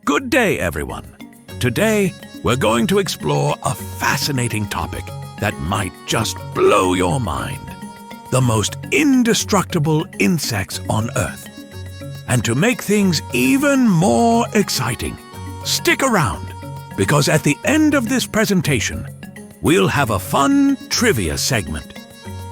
Good day, everyone. Today, we're going to explore a fascinating topic that might just blow your mind. The most indestructible insects on Earth. And to make things even more exciting, stick around, because at the end of this presentation, we'll have a fun trivia segment.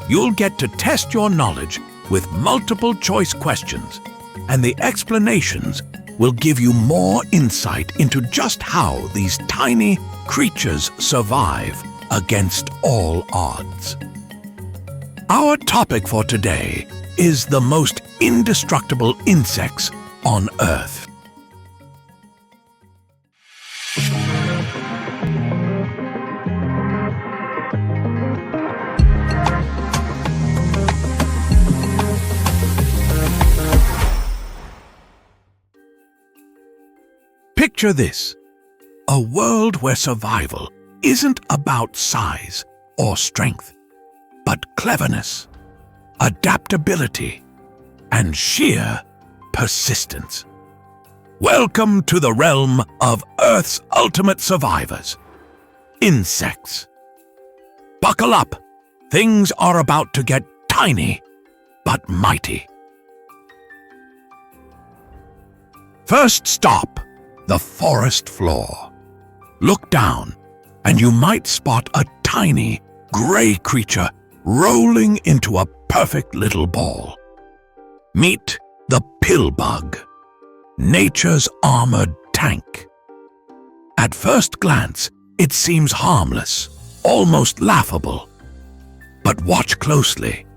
You'll get to test your knowledge with multiple choice questions, and the explanations will give you more insight into just how these tiny creatures survive against all odds. Our topic for today is the most indestructible insects on Earth. Picture this: a world where survival isn't about size or strength, but cleverness, adaptability, and sheer persistence. Welcome to the realm of Earth's ultimate survivors, insects. Buckle up, things are about to get tiny but mighty. First stop, the forest floor. Look down, and you might spot a tiny, gray creature rolling into a perfect little ball. Meet the pill bug, nature's armored tank. At first glance, it seems harmless, almost laughable. But watch closely.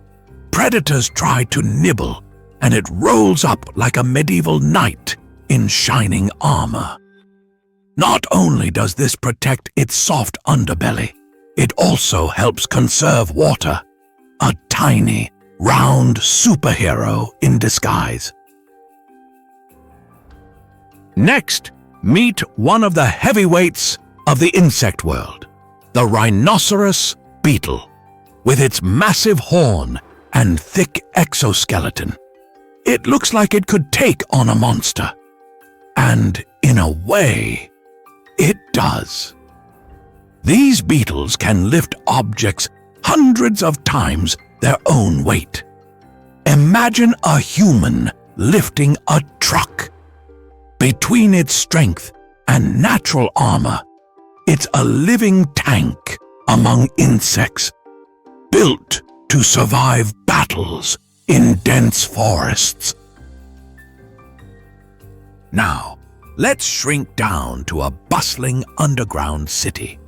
Predators try to nibble, and it rolls up like a medieval knight in shining armor. Not only does this protect its soft underbelly, it also helps conserve water. A tiny, round superhero in disguise. Next, meet one of the heavyweights of the insect world, the Rhinoceros beetle. With its massive horn and thick exoskeleton, it looks like it could take on a monster. And in a way, it does. These beetles can lift objects hundreds of times their own weight. Imagine a human lifting a truck. Between its strength and natural armor, it's a living tank among insects, built to survive battles in dense forests. Now, let's shrink down to a bustling underground city.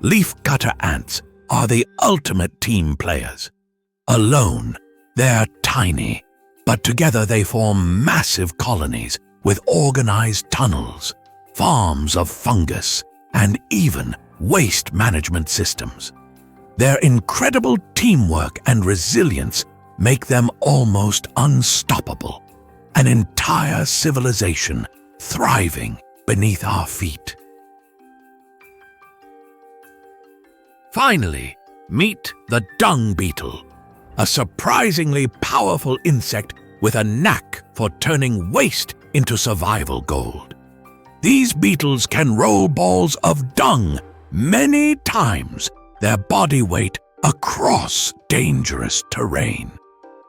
Leafcutter ants are the ultimate team players. Alone, they're tiny, but together they form massive colonies with organized tunnels, farms of fungus, and even waste management systems. Their incredible teamwork and resilience make them almost unstoppable. An entire civilization thriving beneath our feet. Finally, meet the dung beetle, a surprisingly powerful insect with a knack for turning waste into survival gold. These beetles can roll balls of dung many times their body weight across dangerous terrain,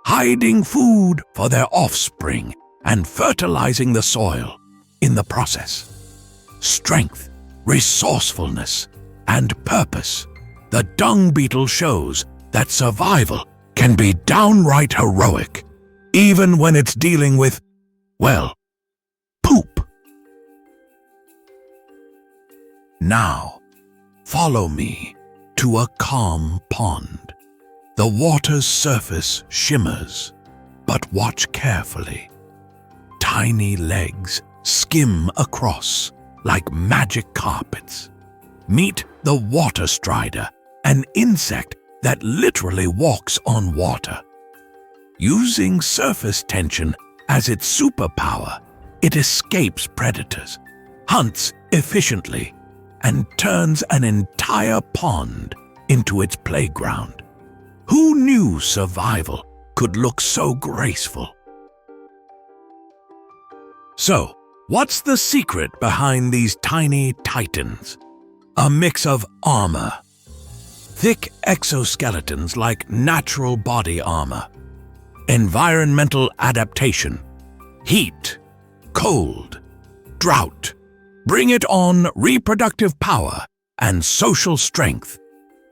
hiding food for their offspring and fertilizing the soil in the process. Strength, resourcefulness, and purpose. The dung beetle shows that survival can be downright heroic, even when it's dealing with, well, poop. Now, follow me to a calm pond. The water's surface shimmers, but watch carefully. Tiny legs skim across like magic carpets. Meet the water strider, an insect that literally walks on water. Using surface tension as its superpower, it escapes predators, hunts efficiently, and turns an entire pond into its playground. Who knew survival could look so graceful? So, What's the secret behind these tiny titans? A mix of armor, thick exoskeletons like natural body armor, environmental adaptation, heat, cold, drought, bring it on reproductive power and social strength.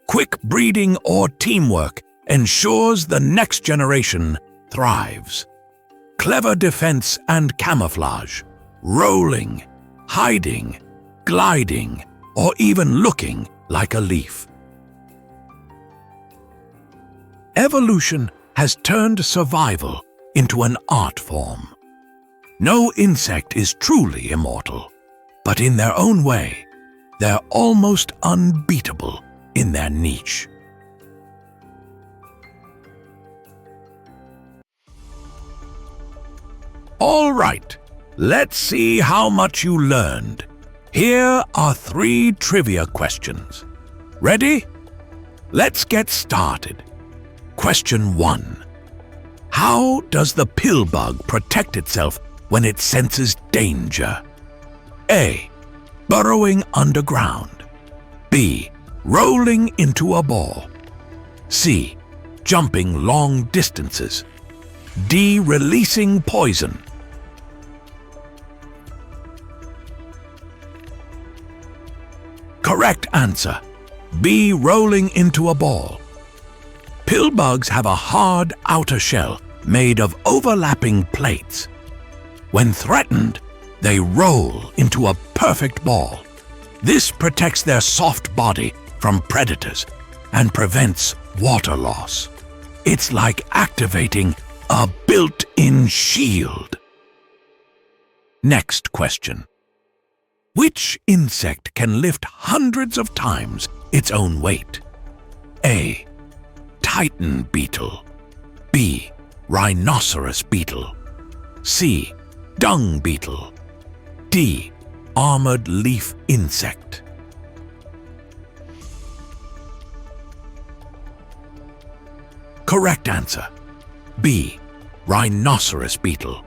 Quick breeding or teamwork ensures the next generation thrives. Clever defense and camouflage, rolling, hiding, gliding, or even looking like a leaf. Evolution has turned survival into an art form. No insect is truly immortal, but in their own way, they're almost unbeatable in their niche. All right, let's see how much you learned. Here are 3 trivia questions. Ready? Let's get started. Question 1. How does the pill bug protect itself when it senses danger? A. Burrowing underground. B. Rolling into a ball. C. Jumping long distances. D. Releasing poison. Correct answer. B. Rolling into a ball. Pill bugs have a hard outer shell made of overlapping plates. When threatened, they roll into a perfect ball. This protects their soft body from predators and prevents water loss. It's like activating a built-in shield. Next question. Which insect can lift hundreds of times its own weight? A. Titan beetle. B. Rhinoceros beetle. C. Dung beetle. D. Armored leaf insect. Correct answer. B. Rhinoceros beetle.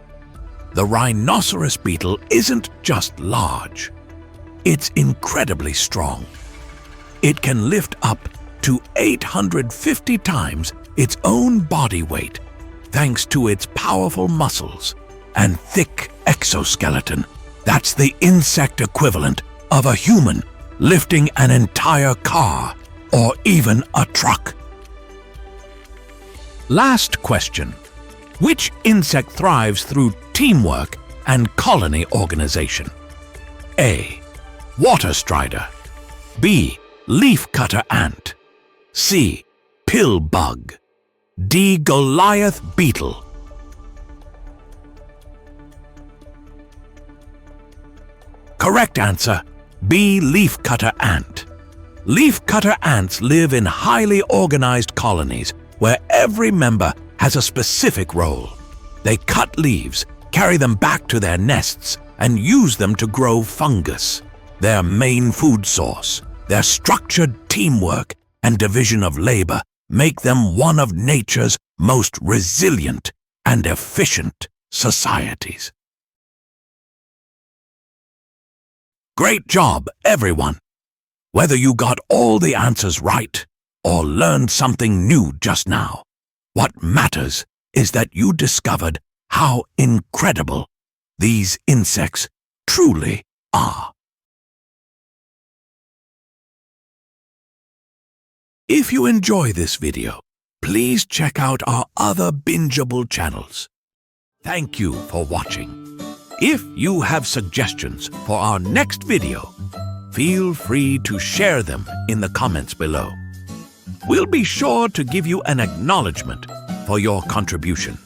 The rhinoceros beetle isn't just large. It's incredibly strong. It can lift up to 850 times its own body weight thanks to its powerful muscles and thick exoskeleton. That's the insect equivalent of a human lifting an entire car or even a truck. Last question. Which insect thrives through teamwork and colony organization? A. Water strider. B. Leafcutter ant. C. Pill bug. D. Goliath beetle. Correct answer. B. Leafcutter ant. Leafcutter ants live in highly organized colonies where every member has a specific role. They cut leaves, carry them back to their nests, and use them to grow fungus, their main food source. Their structured teamwork and division of labor make them one of nature's most resilient and efficient societies. Great job, everyone! Whether you got all the answers right or learned something new just now, what matters is that you discovered how incredible these insects truly are. If you enjoy this video, please check out our other bingeable channels. Thank you for watching. If you have suggestions for our next video, feel free to share them in the comments below. We'll be sure to give you an acknowledgement for your contribution.